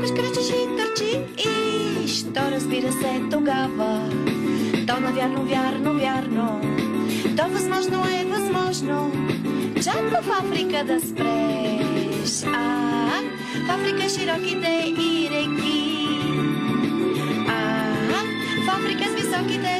Кръч, кръчиш и търчи и що разбира се тогава? То навярно, вярно, вярно, то възможно е възможно чак в Африка да спреш. В Африка широките и реки, в Африка с високите